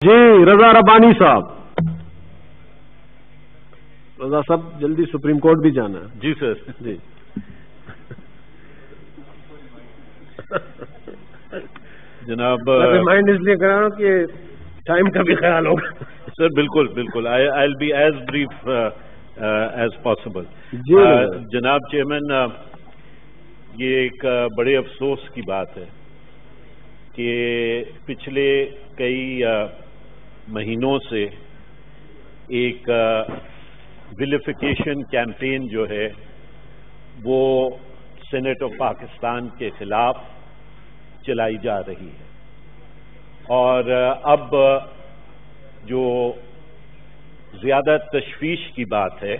जी रजा रब्बानी साहब। रजा साहब जल्दी सुप्रीम कोर्ट भी जाना है। जी सर। जी जनाब रिमाइंड इसलिए करा रहा हूं कि टाइम का भी ख्याल होगा। सर बिल्कुल बिल्कुल I will be as brief as possible. जनाब चेयरमैन, ये एक बड़े अफसोस की बात है कि पिछले कई महीनों से एक विलिफिकेशन कैंपेन जो है वो सेनेट ऑफ पाकिस्तान के खिलाफ चलाई जा रही है और अब जो ज्यादा तशवीश की बात है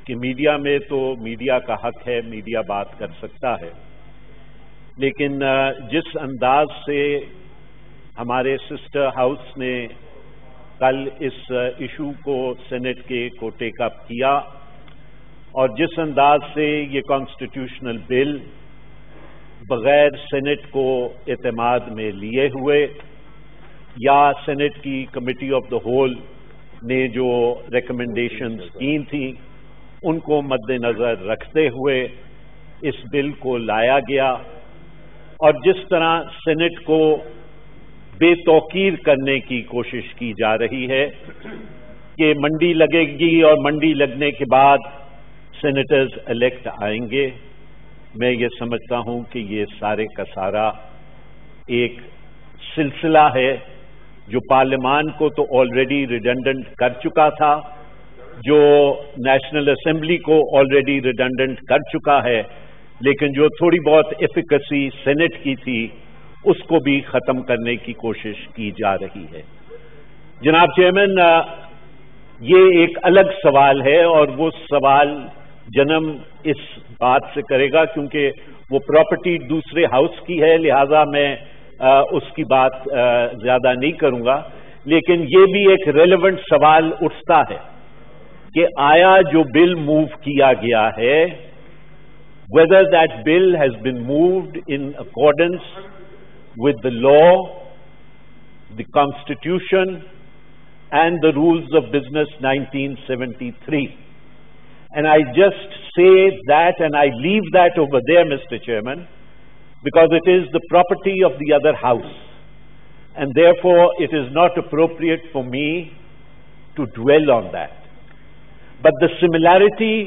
कि मीडिया में तो मीडिया का हक है, मीडिया बात कर सकता है, लेकिन जिस अंदाज से हमारे सिस्टर हाउस ने कल इस इशू को सेनेट के को टेकअप किया और जिस अंदाज से ये कॉन्स्टिट्यूशनल बिल बगैर सेनेट को एतमाद में लिए हुए या सेनेट की कमेटी ऑफ द होल ने जो रिकमेंडेशंस की थी उनको मद्देनजर रखते हुए इस बिल को लाया गया और जिस तरह सेनेट को बेतौकीर करने की कोशिश की जा रही है कि मंडी लगेगी और मंडी लगने के बाद सेनेटर्स इलेक्ट आएंगे, मैं ये समझता हूं कि ये सारे का सारा एक सिलसिला है जो पार्लियामान को तो ऑलरेडी रिडंडेंट कर चुका था, जो नेशनल असेंबली को ऑलरेडी रिडंडेंट कर चुका है, लेकिन जो थोड़ी बहुत एफिकेसी सेनेट की थी उसको भी खत्म करने की कोशिश की जा रही है। जनाब चेयरमैन, ये एक अलग सवाल है और वो सवाल जन्म इस बात से करेगा क्योंकि वो प्रॉपर्टी दूसरे हाउस की है, लिहाजा मैं उसकी बात ज्यादा नहीं करूंगा, लेकिन ये भी एक रेलेवेंट सवाल उठता है कि आया जो बिल मूव किया गया है, whether that bill has been moved in accordance with the law, the Constitution and the Rules of Business 1973. And I just say that and I leave that over there, Mr. Chairman, because it is the property of the other house and therefore it is not appropriate for me to dwell on that. But the similarity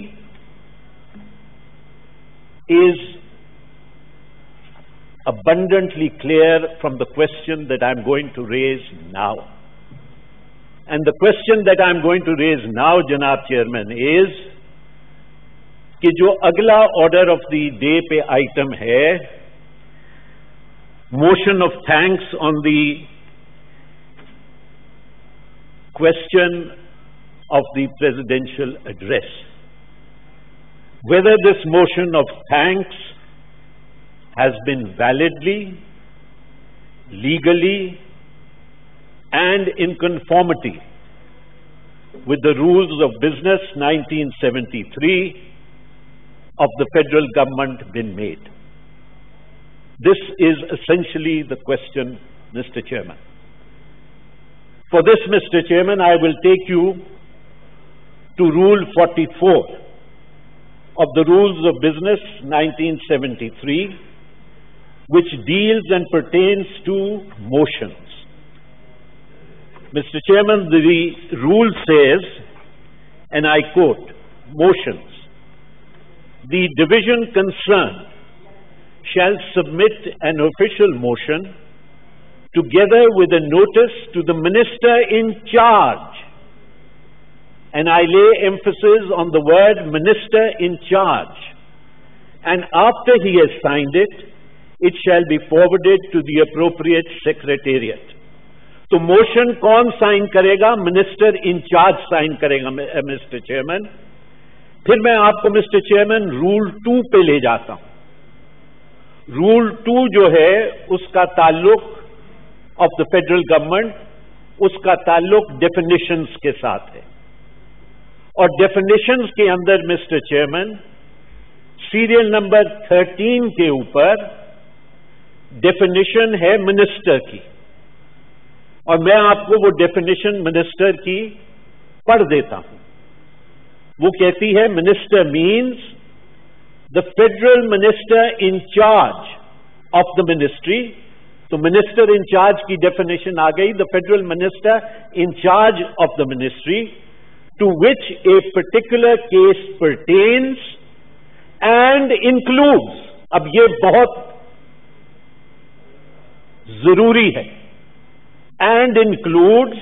is abundantly clear from the question that I'm going to raise now. And the question that I'm going to raise now, Janab Chairman, is कि जो अगला order of the day पे item है, motion of thanks on the question of the presidential address. Whether this motion of thanks has been validly, legally, and in conformity with the rules of business 1973 of the federal government been made. This is essentially the question, Mr. Chairman. For this, Mr. Chairman, I will take you to Rule 44 of the Rules of Business 1973, which deals and pertains to motions. Mr. Chairman, the rule says, and I quote, motions. The division concerned shall submit an official motion together with a notice to the minister in charge. And I lay emphasis on the word minister in charge. And after he has signed it, it shall be forwarded to the appropriate secretariat. तो motion कौन sign करेगा? Minister in charge sign करेगा, mister chairman. फिर मैं आपको mister chairman rule 2 पे ले जाता हूं। रूल 2 जो है उसका ताल्लुक ऑफ द फेडरल गवर्नमेंट, उसका ताल्लुक डेफिनेशंस के साथ है और डेफिनेशंस के अंदर मिस्टर चेयरमैन सीरियल नंबर 13 के ऊपर डेफिनेशन है मिनिस्टर की और मैं आपको वो डेफिनेशन मिनिस्टर की पढ़ देता हूं। वो कहती है, minister means the federal minister in charge of the ministry. तो मिनिस्टर इन चार्ज की डेफिनेशन आ गई, the federal minister in charge of the ministry to which a particular case pertains and includes. अब ये बहुत जरूरी है, and includes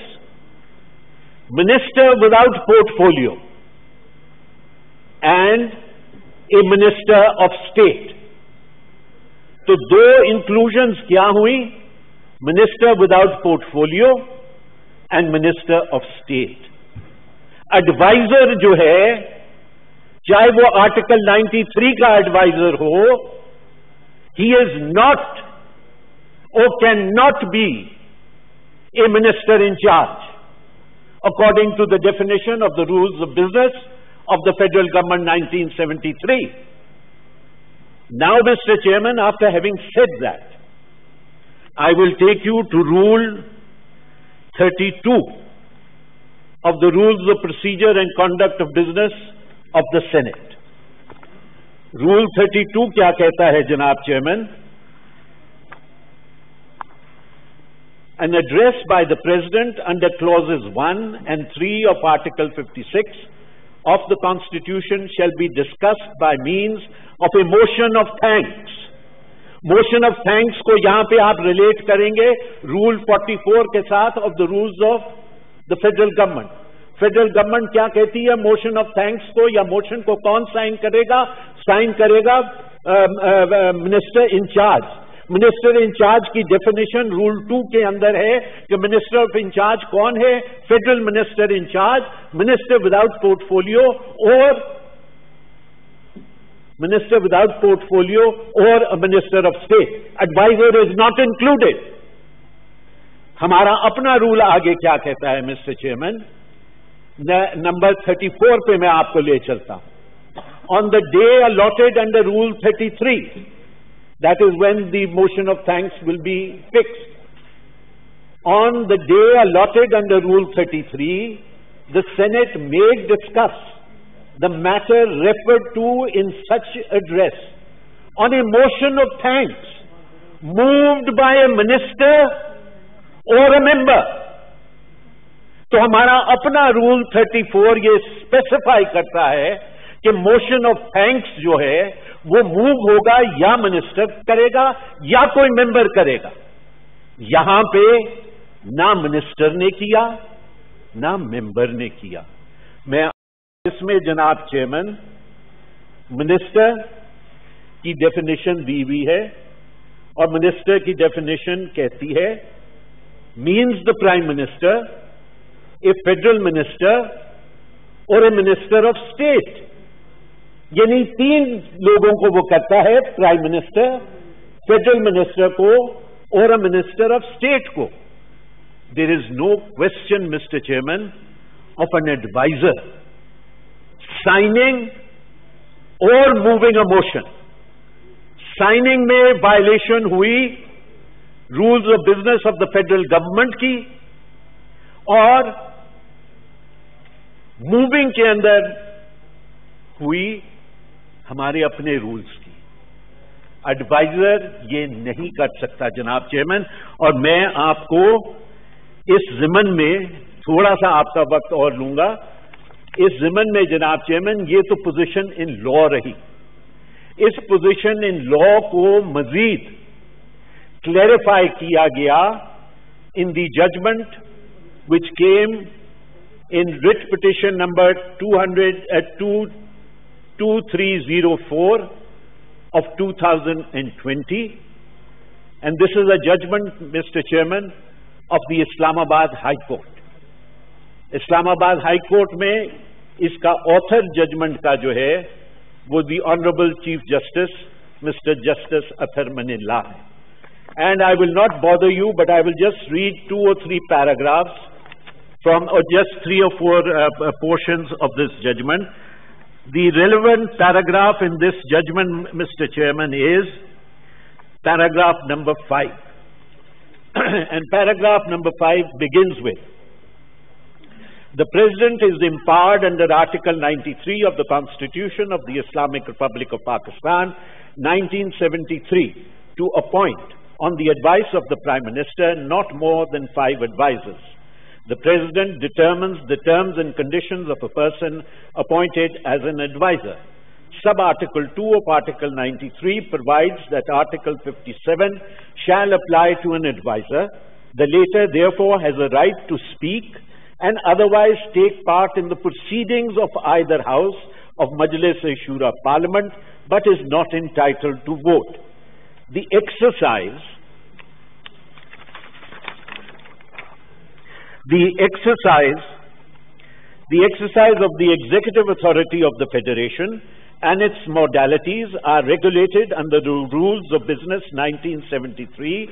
minister without portfolio and a minister of state. तो दो इंक्लूजन्स क्या हुई, minister without portfolio and minister of state. Advisor जो है, चाहे वो आर्टिकल 93 का एडवाइजर हो, he is not or cannot be a minister in charge according to the definition of the rules of business of the federal government 1973. Now, Mr. Chairman, after having said that, I will take you to Rule 32 of the Rules of Procedure and Conduct of Business of the Senate. Rule 32 क्या कहता है जनाब chairman? An address by the President under clauses 1 and 3 of Article 56 of the Constitution shall be discussed by means of a motion of thanks. Motion of thanks को यहां पे आप relate करेंगे Rule 44 के साथ of the Rules of the Federal Government. Federal government क्या कहती है मोशन ऑफ थैंक्स को, या मोशन को कौन साइन करेगा? साइन करेगा मिनिस्टर इंचार्ज। मिनिस्टर इंचार्ज की डेफिनेशन रूल 2 के अंदर है कि मिनिस्टर ऑफ इंचार्ज कौन है? Federal minister in charge, minister without portfolio और मिनिस्टर विदाउट पोर्टफोलियो और minister of state. Adviser is not included. हमारा अपना रूल आगे क्या कहता है मिस्टर चेयरमैन? नंबर 34 पे मैं आपको ले चलता हूं। On the day allotted under rule 33, that is when the motion of thanks will be fixed. On the day allotted under Rule 33, the Senate may discuss the matter referred to in such address on a motion of thanks moved by a minister or a member. तो हमारा अपना rule 34 ये specify करता है कि motion of thanks जो है वो मूव होगा या मिनिस्टर करेगा या कोई मेंबर करेगा। यहां पे ना मिनिस्टर ने किया ना मेंबर ने किया। मैं इसमें जनाब चेयरमैन मिनिस्टर की डेफिनेशन दी हुई है और मिनिस्टर की डेफिनेशन कहती है means the prime minister, A federal minister और ए मिनिस्टर ऑफ स्टेट। यानी 3 लोगों को वो करता है, प्राइम मिनिस्टर, फेडरल मिनिस्टर को और अ मिनिस्टर ऑफ स्टेट को। There is no question mister chairman of an adviser signing और मूविंग अ मोशन। साइनिंग में वायलेशन हुई rules of business of the federal government की और मूविंग के अंदर हुई हमारे अपने रूल्स की। एडवाइजर ये नहीं कर सकता जनाब चेयरमैन। और मैं आपको इस जिमन में थोड़ा सा आपका वक्त और लूंगा। इस जिमन में जनाब चेयरमैन ये तो पोजीशन इन लॉ रही। इस पोजीशन इन लॉ को मजीद क्लैरिफाई किया गया in the judgment which came in writ petition number 2304 of 2020, and this is a judgment, Mr. Chairman, of the Islamabad High Court. Islamabad High Court में इसका author judgment का जो है वो the Honorable Chief Justice Mr. Justice Athar Manillah है। And I will not bother you, but I will just read 2 or 3 paragraphs from just 3 or 4 portions of this judgment. The relevant paragraph in this judgment, Mr. Chairman, is paragraph number 5. And paragraph number 5 begins with, the President is empowered under Article 93 of the Constitution of the Islamic Republic of Pakistan, 1973, to appoint, on the advice of the Prime Minister, not more than 5 advisors. The President determines the terms and conditions of a person appointed as an advisor. Sub-Article 2 of Article 93 provides that Article 57 shall apply to an advisor. The latter, therefore, has a right to speak and otherwise take part in the proceedings of either house of Majlis-e-Shura Parliament, but is not entitled to vote. The exercise of the executive authority of the Federation and its modalities are regulated under the Rules of Business 1973,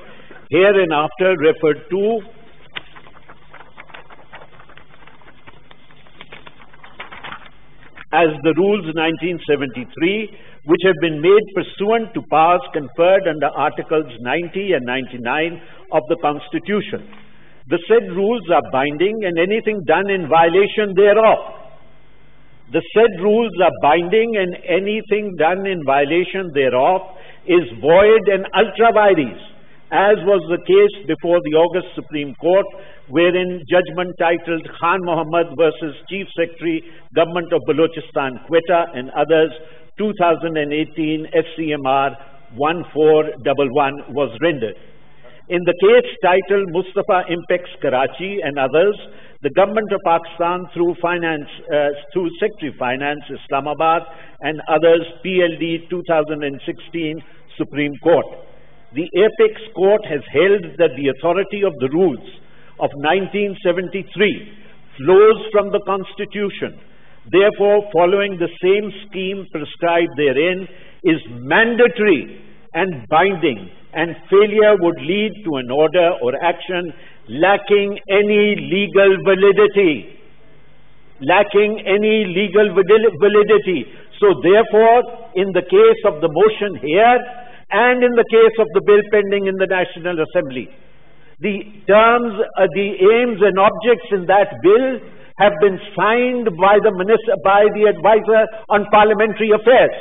hereinafter referred to as the Rules 1973, which have been made pursuant to powers conferred under Articles 90 and 99 of the Constitution. The said rules are binding, and anything done in violation thereof. The said rules are binding, and anything done in violation thereof is void and ultra vires, as was the case before the August Supreme Court, wherein judgment titled Khan Mohammed versus Chief Secretary, Government of Balochistan, Quetta and others, 2018 FCMR 1411 was rendered. In the case titled Mustafa Impex Karachi and others, the Government of Pakistan through Secretary Finance Islamabad and others, PLD 2016 Supreme Court. The Apex Court has held that the authority of the rules of 1973 flows from the Constitution. Therefore, following the same scheme prescribed therein is mandatory and binding, and failure would lead to an order or action lacking any legal validity. So therefore, in the case of the motion here and in the case of the bill pending in the National Assembly, the terms, the aims and objects in that bill have been signed by the advisor on parliamentary affairs.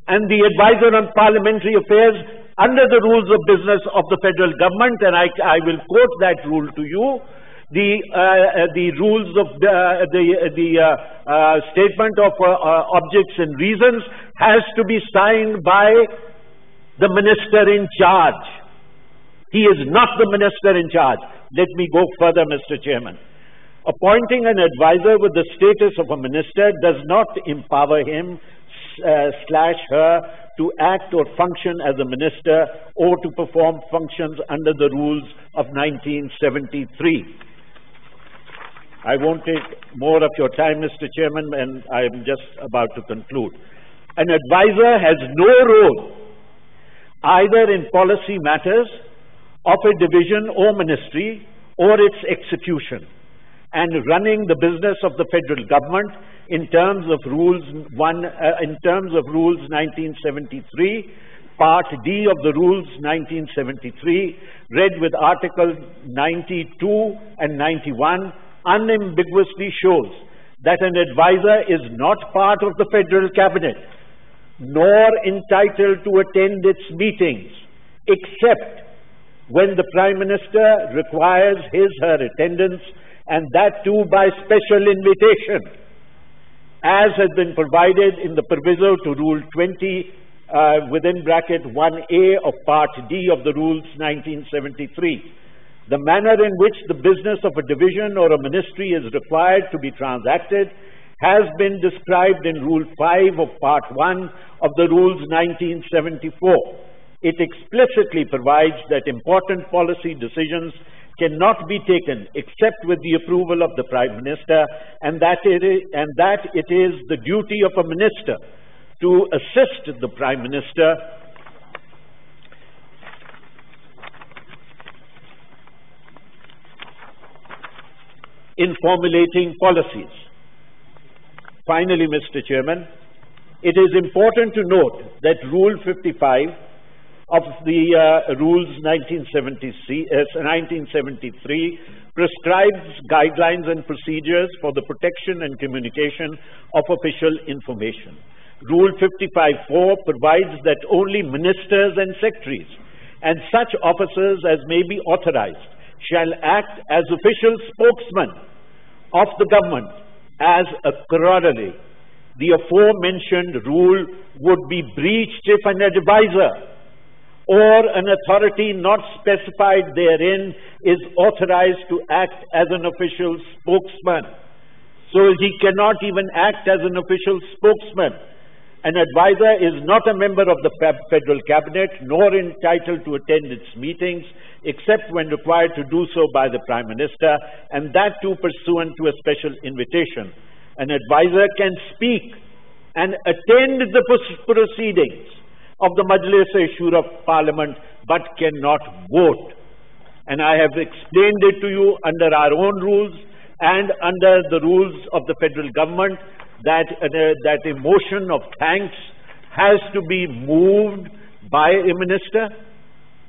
And the advisor on parliamentary affairs under the rules of business of the federal government, and I will quote that rule to you, the rules of the statement of objects and reasons has to be signed by the minister in charge. He is not the minister in charge. Let me go further, Mr. Chairman. Appointing an advisor with the status of a minister does not empower him / her to act or function as a minister or to perform functions under the rules of 1973. I won't take more of your time, Mr. Chairman, and I am just about to conclude. An advisor has no role either in policy matters of a division or ministry or its execution and running the business of the federal government in terms of rules 1973, Part D of the Rules 1973, read with Article 92 and 91, unambiguously shows that an advisor is not part of the federal cabinet, nor entitled to attend its meetings, except when the Prime Minister requires his/her attendance, and that too by special invitation, as has been provided in the proviso to Rule 20 within bracket 1A of Part D of the Rules 1973. The manner in which the business of a division or a ministry is required to be transacted has been described in Rule 5 of Part 1 of the Rules 1974. It explicitly provides that important policy decisions cannot be taken except with the approval of the Prime Minister, and that it is the duty of a minister to assist the Prime Minister in formulating policies. Finally, Mr. Chairman, it is important to note that Rule 55 of the Rules 1973 prescribes guidelines and procedures for the protection and communication of official information. Rule 55(4) provides that only ministers and secretaries and such officers as may be authorized shall act as official spokesmen of the government. As a corollary, the aforementioned rule would be breached if an advisor or an authority not specified therein is authorized to act as an official spokesman. So he cannot even act as an official spokesman. An advisor is not a member of the federal cabinet nor entitled to attend its meetings except when required to do so by the Prime Minister, and that too pursuant to a special invitation. An advisor can speak and attend the proceedings of the Majlis-e-Shura of Parliament but cannot vote. And I have explained it to you under our own rules and under the rules of the federal government that a motion of thanks has to be moved by a minister,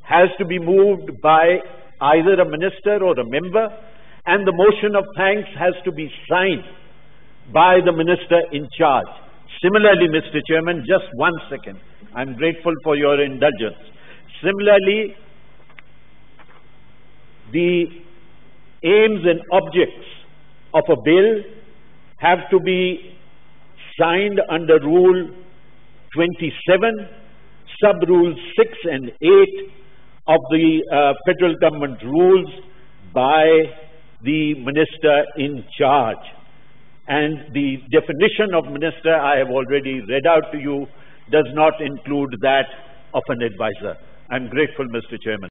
has to be moved by either a minister or a member, and the motion of thanks has to be signed by the minister in charge. Similarly, Mr. Chairman, just 1 second. I'm grateful for your indulgence. Similarly, the aims and objects of a bill have to be signed under Rule 27, Sub-Rules 6 and 8 of the federal government rules by the minister in charge. And the definition of minister I have already read out to you does not include that of an advisor. I'm grateful, Mr. Chairman.